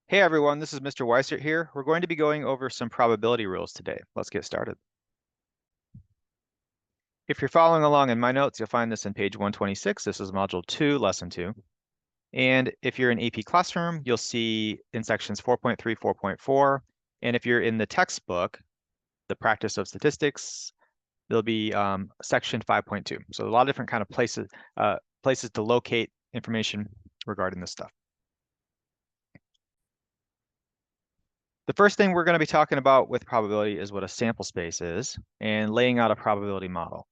Hey everyone, this is Mr. Weissert here. We're going to be going over some probability rules today. Let's get started. If you're following along in my notes, you'll find this in page 126. This is Module 2, Lesson 2. And if you're in AP Classroom, you'll see in sections 4.3, 4.4. And if you're in the textbook, The Practice of Statistics, there'll be section 5.2. So a lot of different kind of places to locate information regarding this stuff. The first thing we're going to be talking about with probability is what a sample space is and laying out a probability model.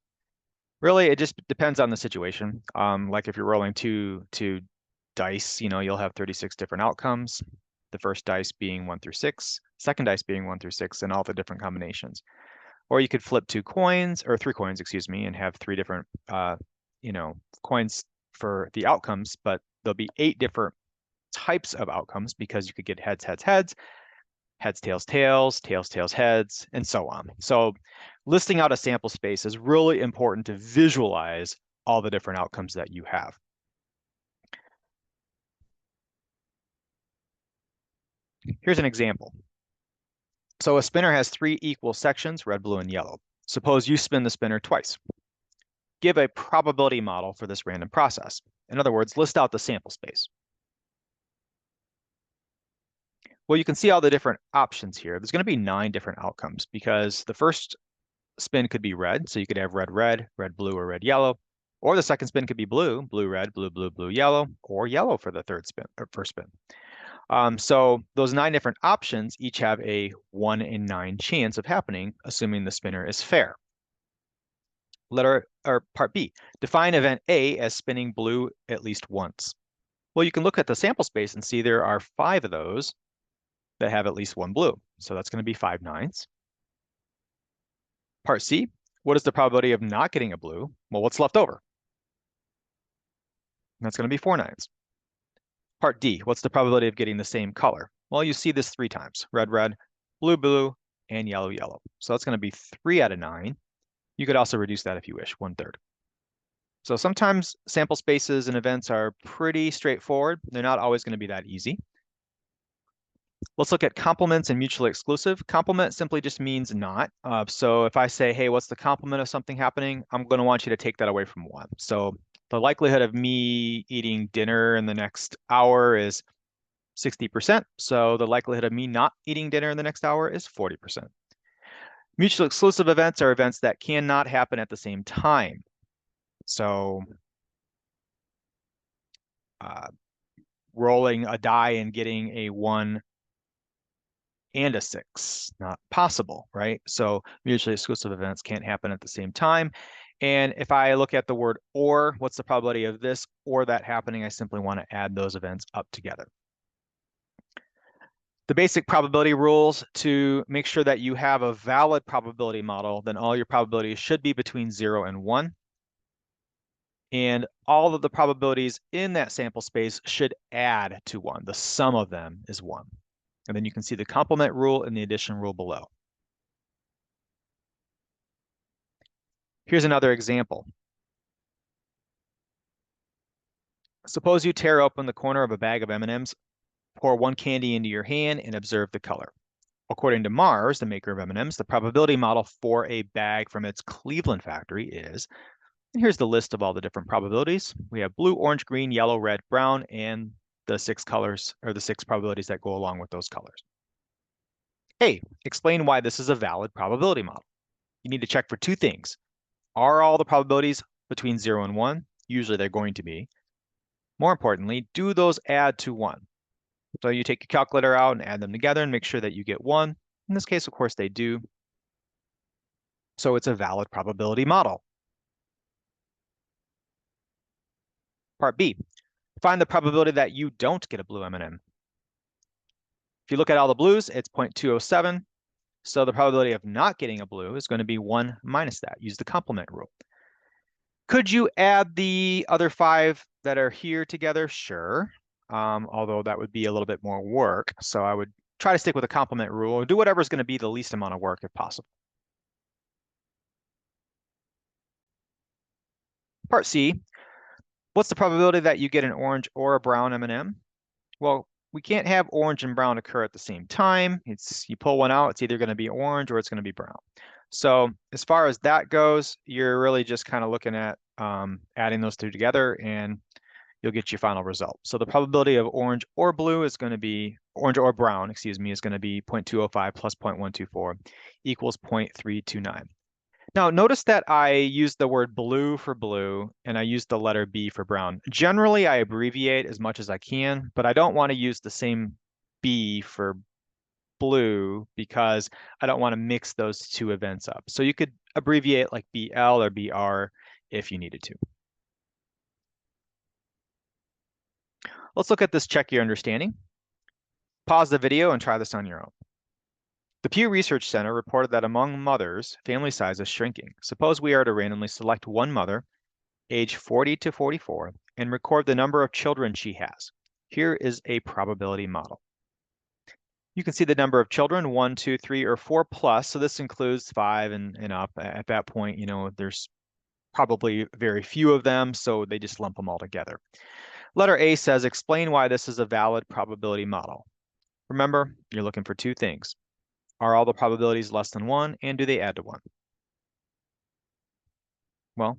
Really, it just depends on the situation. Like if you're rolling two dice, you'll have 36 different outcomes. The first dice being 1 through 6, second dice being 1 through 6, and all the different combinations. Or you could flip three coins, excuse me, and have three different, coins for the outcomes, but there'll be 8 different types of outcomes because you could get heads, heads, heads, heads, tails, tails, tails, tails, heads, and so on. So listing out a sample space is really important to visualize all the different outcomes that you have. Here's an example. So a spinner has 3 equal sections, red, blue, and yellow. Suppose you spin the spinner twice. Give a probability model for this random process. In other words, list out the sample space. Well, you can see all the different options here. There's going to be 9 different outcomes because the first spin could be red, so you could have red, red, red, blue, or red, yellow. Or the second spin could be blue, blue, red, blue, blue, blue, yellow, or yellow for the third spin or first spin. So those 9 different options each have a 1 in 9 chance of happening, assuming the spinner is fair. Part B, define event A as spinning blue at least once. Well, you can look at the sample space and see there are 5 of those that have at least one blue. So that's going to be 5 nines. Part C, what is the probability of not getting a blue? Well, what's left over? That's going to be 4 nines. Part D, what's the probability of getting the same color? Well, you see this 3 times, red, red, blue, blue, and yellow, yellow. So that's going to be 3 out of 9. You could also reduce that if you wish, 1/3. So sometimes sample spaces and events are pretty straightforward. They're not always going to be that easy. Let's look at complements and mutually exclusive. Complement simply just means not. So if I say, hey, what's the complement of something happening? I'm going to want you to take that away from 1. So the likelihood of me eating dinner in the next hour is 60%. So the likelihood of me not eating dinner in the next hour is 40%. Mutually exclusive events are events that cannot happen at the same time. So rolling a die and getting a 1 and a 6, not possible, right? So mutually exclusive events can't happen at the same time. And if I look at the word or, what's the probability of this or that happening? I simply want to add those events up together. The basic probability rules to make sure that you have a valid probability model, then all your probabilities should be between 0 and 1. And all of the probabilities in that sample space should add to 1. The sum of them is 1. And then you can see the complement rule and the addition rule below. Here's another example. Suppose you tear open the corner of a bag of M&Ms, pour 1 candy into your hand, and observe the color. According to Mars, the maker of M&Ms, the probability model for a bag from its Cleveland factory is, and here's the list of all the different probabilities. We have blue, orange, green, yellow, red, brown, and the 6 colors, or the 6 probabilities that go along with those colors. A, explain why this is a valid probability model. You need to check for 2 things. Are all the probabilities between 0 and 1? Usually they're going to be. More importantly, do those add to 1? So you take your calculator out and add them together and make sure that you get 1. In this case, of course, they do. So it's a valid probability model. Part B, find the probability that you don't get a blue M&M. If you look at all the blues, it's 0.207. So the probability of not getting a blue is going to be 1 minus that. Use the complement rule. Could you add the other 5 that are here together? Sure. Although that would be a little bit more work. So I would try to stick with the complement rule or do whatever is going to be the least amount of work if possible. Part C, what's the probability that you get an orange or a brown M&M? Well, we can't have orange and brown occur at the same time. You pull one out, it's either going to be orange or it's going to be brown. So as far as that goes, you're really just kind of looking at adding those two together and you'll get your final result. So the probability of orange or blue is going to be, orange or brown, excuse me, is going to be 0.205 plus 0.124 equals 0.329. Now, notice that I used the word blue for blue and I used the letter B for brown. Generally, I abbreviate as much as I can, but I don't want to use the same B for blue because I don't want to mix those two events up. So you could abbreviate like BL or BR if you needed to. Let's look at this check your understanding. Pause the video and try this on your own. The Pew Research Center reported that among mothers, family size is shrinking. Suppose we are to randomly select one mother, age 40 to 44, and record the number of children she has. Here is a probability model. You can see the number of children, 1, 2, 3, or 4 plus. So this includes 5 and up. At that point, you know, there's probably very few of them, so they just lump them all together. Letter A says, explain why this is a valid probability model. Remember, you're looking for two things. Are all the probabilities less than 1, and do they add to 1? Well,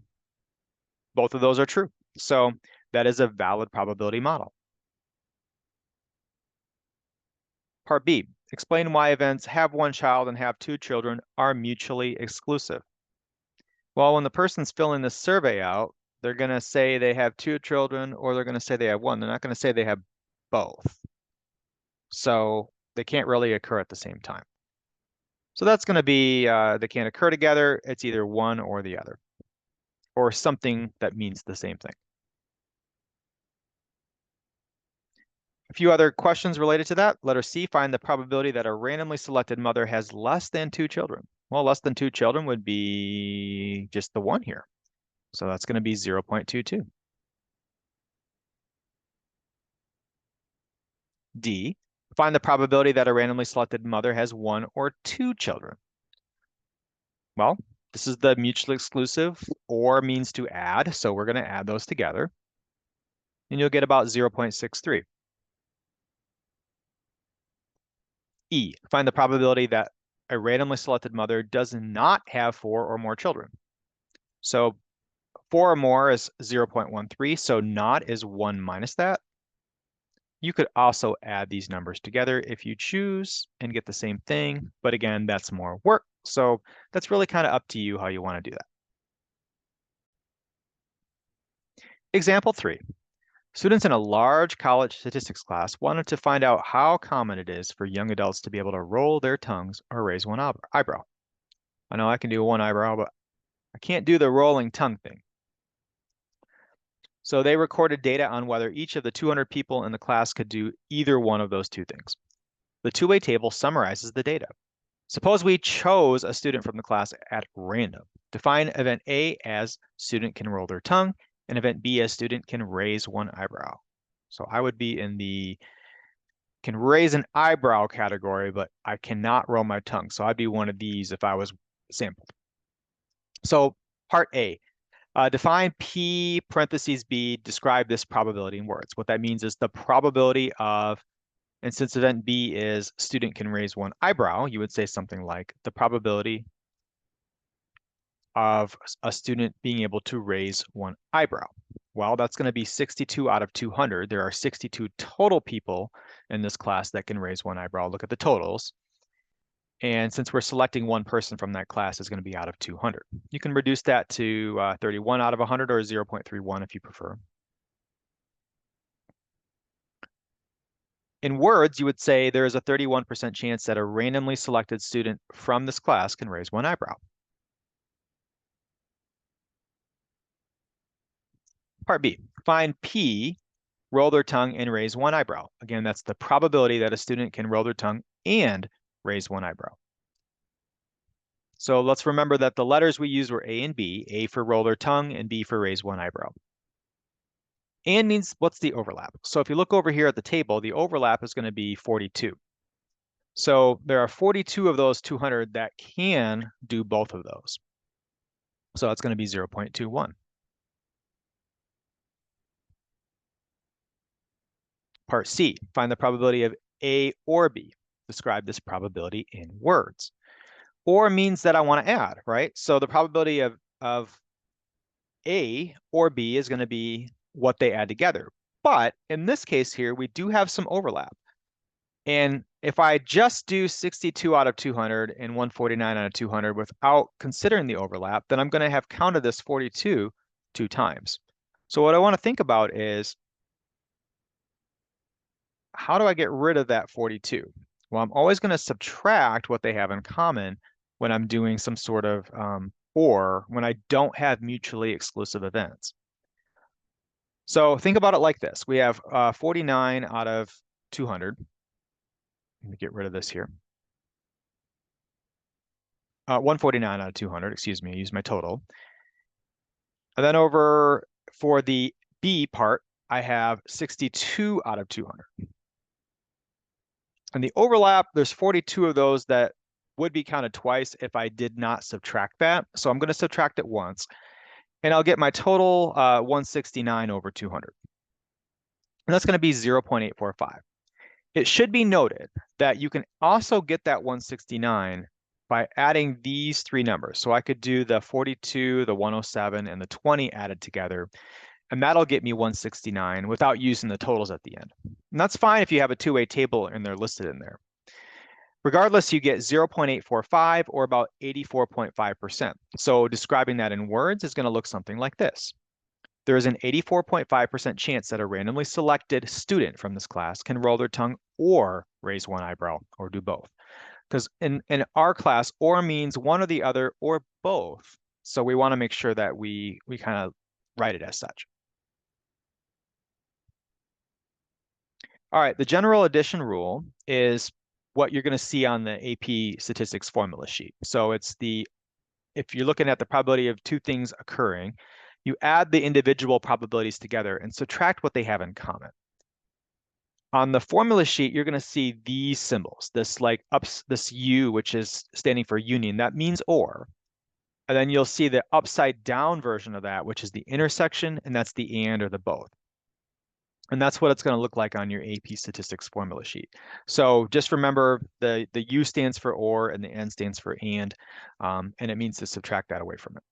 both of those are true. So that is a valid probability model. Part B, explain why events have one child and have two children are mutually exclusive. Well, when the person's filling this survey out, they're going to say they have two children or they're going to say they have one. They're not going to say they have both. So they can't really occur at the same time. So that's going to be, they can't occur together. It's either one or the other, or something that means the same thing. A few other questions related to that. Letter C, find the probability that a randomly selected mother has less than two children. Well, less than two children would be just the one here. So that's going to be 0.22. D, find the probability that a randomly selected mother has one or two children. Well, this is the mutually exclusive or means to add. So we're going to add those together. And you'll get about 0.63. E, find the probability that a randomly selected mother does not have 4 or more children. So 4 or more is 0.13, so not is 1 minus that. You could also add these numbers together if you choose and get the same thing, but again, that's more work. So that's really kind of up to you how you want to do that. Example 3. Students in a large college statistics class wanted to find out how common it is for young adults to be able to roll their tongues or raise one eyebrow. I know I can do one eyebrow, but I can't do the rolling tongue thing. So they recorded data on whether each of the 200 people in the class could do either one of those two things. The two-way table summarizes the data. Suppose we chose a student from the class at random. Define event A as student can roll their tongue and event B as student can raise one eyebrow. So I would be in the can raise an eyebrow category, but I cannot roll my tongue. So I'd be one of these if I was sampled. So part A, define P parentheses B, describe this probability in words. What that means is the probability of, and since event B is student can raise one eyebrow, you would say something like the probability of a student being able to raise one eyebrow. Well, that's going to be 62 out of 200. There are 62 total people in this class that can raise one eyebrow. Look at the totals. And since we're selecting one person from that class, is going to be out of 200. You can reduce that to 31 out of 100 or 0.31 if you prefer. In words, you would say there is a 31% chance that a randomly selected student from this class can raise one eyebrow. Part B, find P, roll their tongue and raise one eyebrow. Again, that's the probability that a student can roll their tongue and raise one eyebrow. So let's remember that the letters we used were A and B, A for roll their tongue and B for raise one eyebrow. And means what's the overlap? So if you look over here at the table, the overlap is going to be 42. So there are 42 of those 200 that can do both of those. So that's going to be 0.21. Part C, find the probability of A or B. Describe this probability in words. Or means that I want to add, right? So the probability of A or B is going to be what they add together. But in this case here, we do have some overlap. And if I just do 62 out of 200 and 149 out of 200 without considering the overlap, then I'm going to have counted this 42 two times. So what I want to think about is, how do I get rid of that 42? Well, I'm always going to subtract what they have in common when I'm doing some sort of or when I don't have mutually exclusive events. So think about it like this. We have 49 out of 200. Let me get rid of this here. 149 out of 200, excuse me, I used my total. And then over for the B part, I have 62 out of 200. And the overlap, there's 42 of those that would be counted twice if I did not subtract that. So I'm going to subtract it once, and I'll get my total 169 over 200. And that's going to be 0.845. It should be noted that you can also get that 169 by adding these three numbers. So I could do the 42, the 107, and the 20 added together, and that'll get me 169 without using the totals at the end. And that's fine if you have a two-way table and they're listed in there. Regardless, you get 0.845 or about 84.5%. So describing that in words is going to look something like this. There is an 84.5% chance that a randomly selected student from this class can roll their tongue or raise one eyebrow or do both. Because in our class, or means one or the other or both. So we want to make sure that we kind of write it as such. All right, the general addition rule is what you're going to see on the AP statistics formula sheet. So it's if you're looking at the probability of two things occurring, you add the individual probabilities together and subtract what they have in common. On the formula sheet, you're going to see these symbols, this U, which is standing for union, that means or. And then you'll see the upside down version of that, which is the intersection, and that's the and or the both. And that's what it's going to look like on your AP statistics formula sheet. So just remember the U stands for or and the N stands for and it means to subtract that away from it.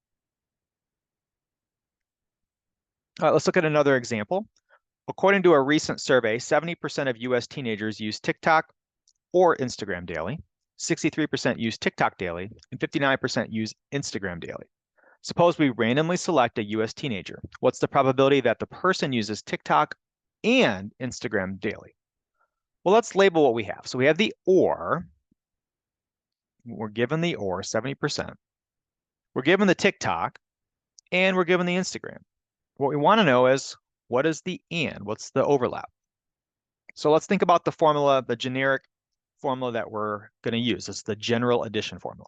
All right, let's look at another example. According to a recent survey, 70% of US teenagers use TikTok or Instagram daily, 63% use TikTok daily, and 59% use Instagram daily. Suppose we randomly select a US teenager. What's the probability that the person uses TikTok and Instagram daily? Well, let's label what we have. So we have the or. We're given the or, 70%. We're given the TikTok, and we're given the Instagram. What we want to know is, what is the and? What's the overlap? So let's think about the formula, the generic formula that we're going to use. It's the general addition formula.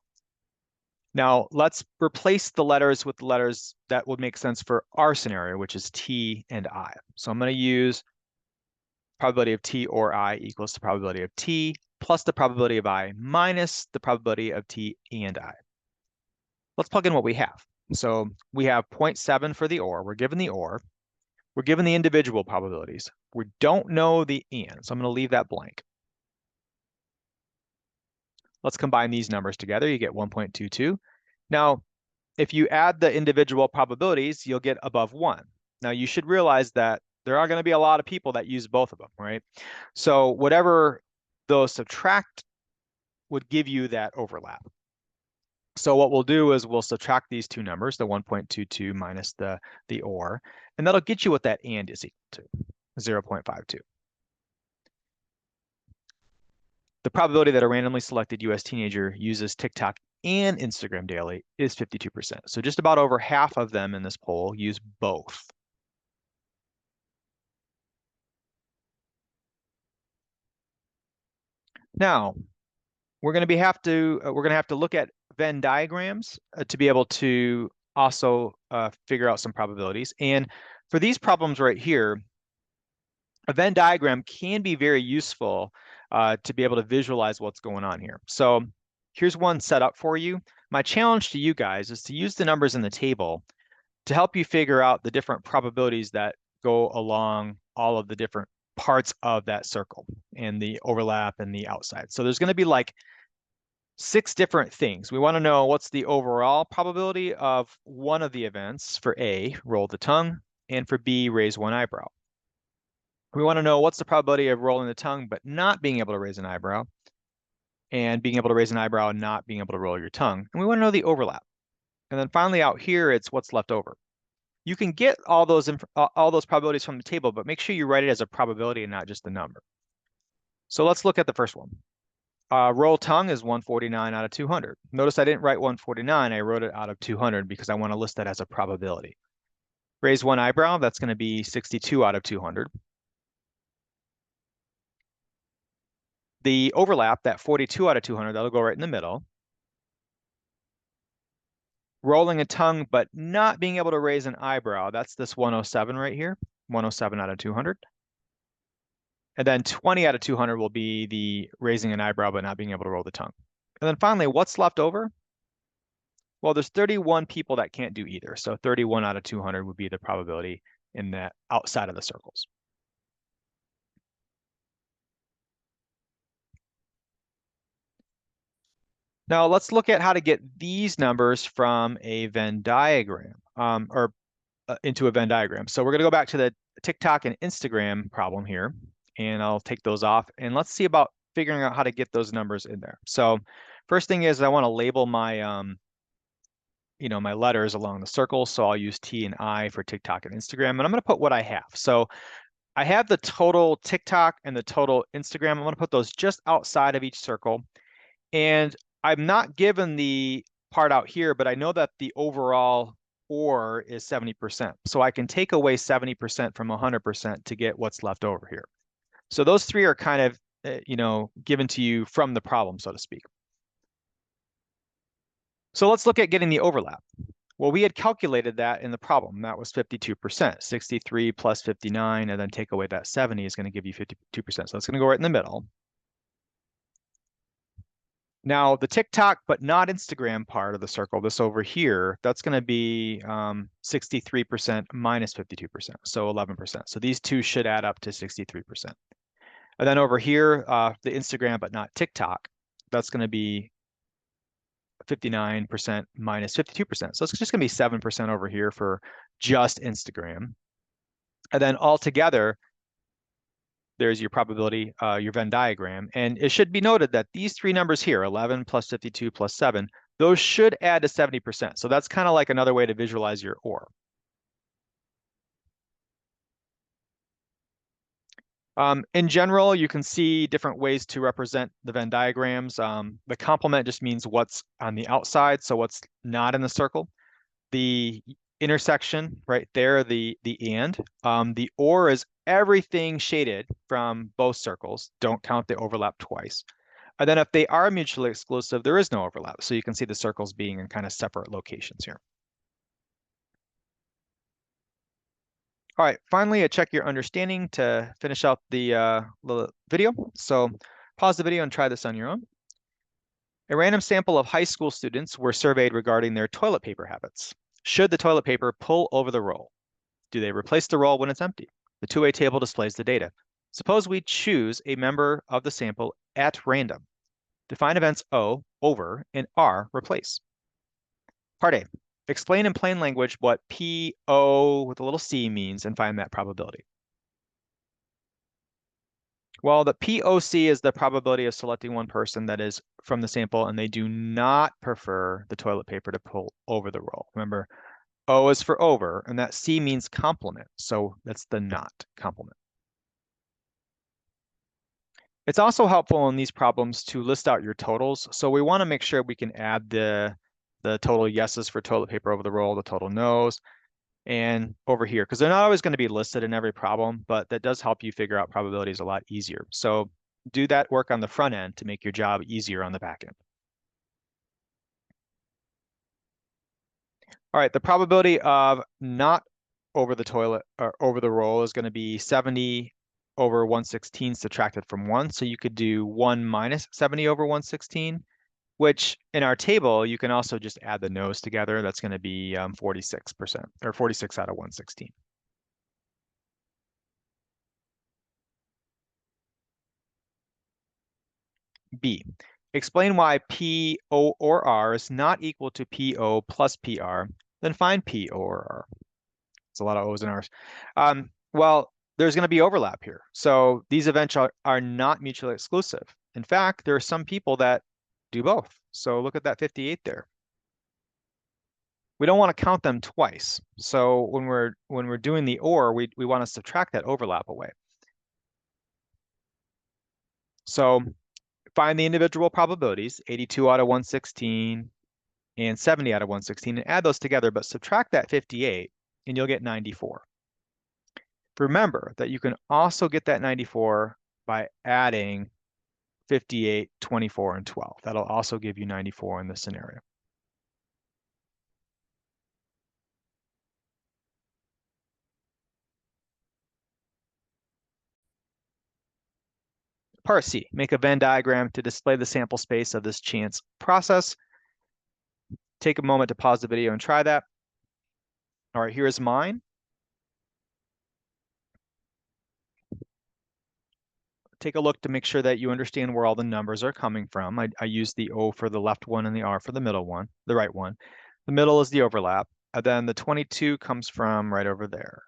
Now, let's replace the letters with the letters that would make sense for our scenario, which is T and I. So I'm going to use probability of T or I equals the probability of T plus the probability of I minus the probability of T and I. Let's plug in what we have. So we have 0.7 for the or. We're given the or. We're given the individual probabilities. We don't know the and, so I'm going to leave that blank. Let's combine these numbers together. You get 1.22. Now, if you add the individual probabilities, you'll get above 1. Now, you should realize that there are going to be a lot of people that use both of them, right? So whatever those subtract would give you that overlap. So what we'll do is we'll subtract these two numbers, the 1.22 minus the or, and that'll get you what that and is equal to, 0.52. The probability that a randomly selected US teenager uses TikTok and Instagram daily is 52%. So just about over half of them in this poll use both. Now, we're going to have to look at Venn diagrams to be able to also figure out some probabilities. And for these problems right here, a Venn diagram can be very useful to be able to visualize what's going on here. So here's one set up for you. My challenge to you guys is to use the numbers in the table to help you figure out the different probabilities that go along all of the different parts of that circle and the overlap and the outside. So there's going to be like 6 different things. We want to know what's the overall probability of one of the events. For A, roll the tongue, and for B, raise one eyebrow. We want to know what's the probability of rolling the tongue but not being able to raise an eyebrow, and being able to raise an eyebrow and not being able to roll your tongue. And we want to know the overlap. And then finally out here, it's what's left over. You can get all those probabilities from the table, but make sure you write it as a probability and not just a number. So let's look at the first one. Roll tongue is 149 out of 200. Notice I didn't write 149, I wrote it out of 200 because I want to list that as a probability. Raise one eyebrow, that's going to be 62 out of 200. The overlap, that 42 out of 200, that'll go right in the middle. Rolling a tongue but not being able to raise an eyebrow, that's this 107 right here, 107 out of 200. And then 20 out of 200 will be the raising an eyebrow but not being able to roll the tongue. And then finally, what's left over? Well, there's 31 people that can't do either. So 31 out of 200 would be the probability in the outside of the circles. Now let's look at how to get these numbers from a Venn diagram, into a Venn diagram. So we're going to go back to the TikTok and Instagram problem here, and I'll take those off. And let's see about figuring out how to get those numbers in there. So first thing is I want to label my, my letters along the circle. So I'll use T and I for TikTok and Instagram, and I'm going to put what I have. So I have the total TikTok and the total Instagram. I'm going to put those just outside of each circle. And I'm not given the part out here, but I know that the overall OR is 70%. So I can take away 70% from 100% to get what's left over here. So those 3 are kind of, given to you from the problem, so to speak. So let's look at getting the overlap. Well, we had calculated that in the problem. That was 52%, 63 plus 59, and then take away that 70 is going to give you 52%. So it's going to go right in the middle. Now, the TikTok but not Instagram part of the circle, this over here, that's going to be 63% minus 52%, so 11%. So these two should add up to 63%. And then over here, the Instagram but not TikTok, that's going to be 59% minus 52%. So it's just going to be 7% over here for just Instagram. And then altogether, there's your probability, your Venn diagram. And it should be noted that these 3 numbers here, 11 plus 52 plus 7, those should add to 70%. So that's kind of like another way to visualize your OR. In general, you can see different ways to represent the Venn diagrams. The complement just means what's on the outside, so what's not in the circle. The intersection right there, the and. The OR is everything shaded from both circles. Don't count the overlap twice. And then if they are mutually exclusive, there is no overlap. So you can see the circles being in kind of separate locations here. All right, finally, check your understanding to finish out the video. So pause the video and try this on your own. A random sample of high school students were surveyed regarding their toilet paper habits. Should the toilet paper pull over the roll? Do they replace the roll when it's empty? The two-way table displays the data. Suppose we choose a member of the sample at random. Define events O, over, and R, replace. Part A. Explain in plain language what PO with a little c means and find that probability. Well, the POC is the probability of selecting one person that is from the sample and they do not prefer the toilet paper to pull over the roll. Remember, O is for over, and that C means complement, so that's the not complement. It's also helpful in these problems to list out your totals. So we want to make sure we can add the total yeses for toilet paper over the roll, the total no's, and over here, because they're not always going to be listed in every problem, but that does help you figure out probabilities a lot easier. So do that work on the front end to make your job easier on the back end. All right, the probability of not over the toilet or over the roll is going to be 70 over 116 subtracted from 1. So you could do 1 minus 70 over 116, which in our table, you can also just add the no's together. That's going to be 46%, or 46 out of 116. B, explain why P, O, or R is not equal to PO plus PR, then find P, O, or R. It's a lot of O's and R's. Well, there's going to be overlap here. So these events are not mutually exclusive. In fact, there are some people that do both. So look at that 58 there. We don't want to count them twice. So when we're doing the OR, we want to subtract that overlap away. So find the individual probabilities, 82 out of 116 and 70 out of 116, and add those together, but subtract that 58 and you'll get 94. Remember that you can also get that 94 by adding 58, 24, and 12. That'll also give you 94 in this scenario. Part C, make a Venn diagram to display the sample space of this chance process. Take a moment to pause the video and try that. All right, here's mine. Take a look to make sure that you understand where all the numbers are coming from. I use the O for the left one and the R for the middle one, the right one. The middle is the overlap. And then the 22 comes from right over there.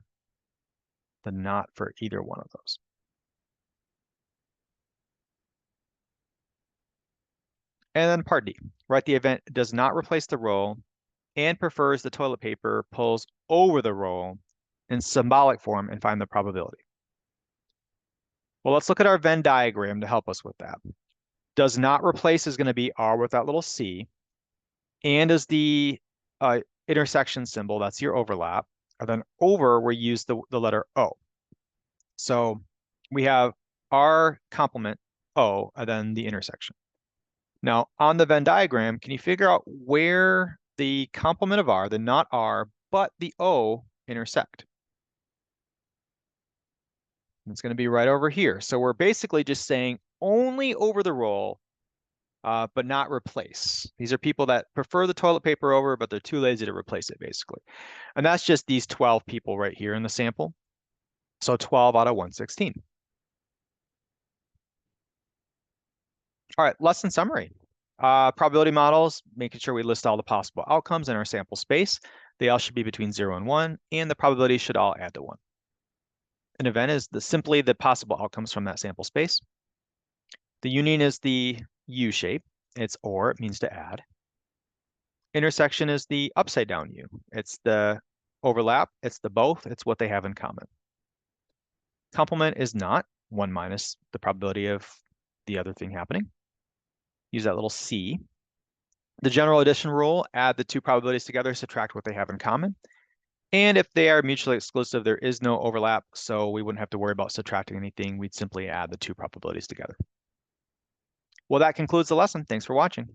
The not for either one of those. And then part D, write the event does not replace the roll and prefers the toilet paper pulls over the roll in symbolic form and find the probability. Well, let's look at our Venn diagram to help us with that. Does not replace is going to be R with that little C, and is the intersection symbol, that's your overlap. And then over, we use the letter O. So we have R complement O, and then the intersection. Now, on the Venn diagram, can you figure out where the complement of R, the not R, but the O intersect? It's going to be right over here. So we're basically just saying only over the roll, but not replace. These are people that prefer the toilet paper over, but they're too lazy to replace it, basically. And that's just these 12 people right here in the sample. So 12 out of 116. All right, lesson summary. Probability models, making sure we list all the possible outcomes in our sample space. They all should be between 0 and 1, and the probabilities should all add to 1. An event is simply the possible outcomes from that sample space. The union is the U shape. It's OR, it means to add. Intersection is the upside down U. It's the overlap, it's the both, it's what they have in common. Complement is not 1 minus the probability of the other thing happening. Use that little C. The general addition rule, add the two probabilities together, subtract what they have in common. And if they are mutually exclusive, there is no overlap, so we wouldn't have to worry about subtracting anything. We'd simply add the two probabilities together. Well, that concludes the lesson. Thanks for watching.